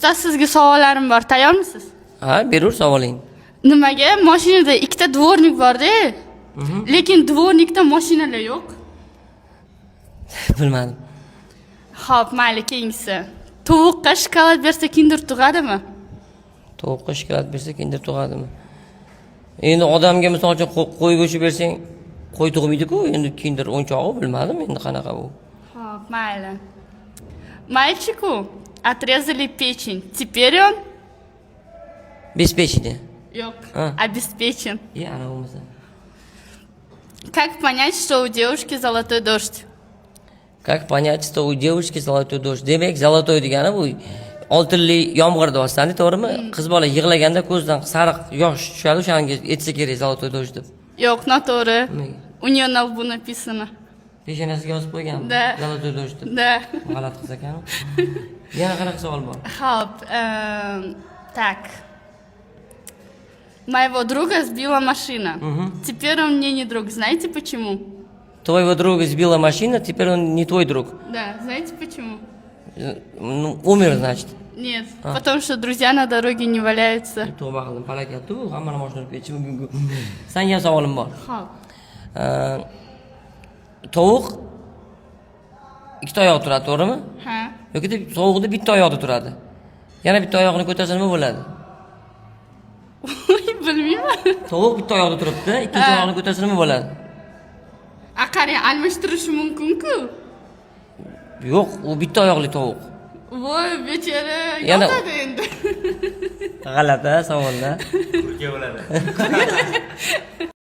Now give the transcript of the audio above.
Ustoz, sizga savollarim bor. Tayyormisiz? Ha, berur savoling. Nimaga? Mashinada ikkita dvornik bor-da. Lekin dvornikda mashinalar yo'q. Bilmadim. Xo'p, mayli, keyingisi. Tovuqqa shokolad bersa Kinder tug'adimi? Tovuqqa shokolad bersa Kinder tug'adimi? Endi odamga misol uchun qo'y go'shti bersang, qo'y tug'maydi-ku. Endi Kinder o'yinchog'i bilmadim endi qanaqa bu. Xo'p, mayli. Мальчику отрезали печень. Теперь он Беспечение. Yok, Ha. обеспечен. Ana bo'lmasa. Как понять, что у девушки золотой дождь? Как понять, что у девушки золотой дождь? Demak, zolotoy degani bu oltinli yomg'ir dostani, to'g'rimi? Qiz bola yig'laganda ko'zdan sariq yosh tushadi, o'shanga aytsa kerak zolotoy dождь deb. Yok, noto'g'ri. Nimaga? У нее на лбу написано. Peshonasiga yozib qo'yganmi? Da. Zolotoy dождь deb. Да. G'alati qiz ekan. Yana qanaqa savol bor? Хоп, так. Моего друга сбила машина. Теперь он мне не друг. Знаете почему? Твоего друга сбила машина, теперь он не твой друг. Да, знаете почему? Ну, umr, значит. Нет, потому что друзья на дороге не валяются. Tavba qildim, palakatdu, hammani mashina olib ketishi mumkin. Senga ham savolim bor. Хоп. Tovuq ikkita oyoq turadi, to'g'rimi? Ha. Yoki tovuqda bitta oyoqda turadi. Yana bitta oyog'ini ko'tarsa nima bo'ladi? Bilmayman. Tovuq bitta oyoqda turibdi, ikkinchi oyog'ini ko'tarsa nima bo'ladi? Qarang, almashtirishi mumkin-ku. Yo'q, u bitta oyoqli tovuq. Voy, bechara, Yana- yotadi endi. G'alati savollar. Turkiya bo'ladi.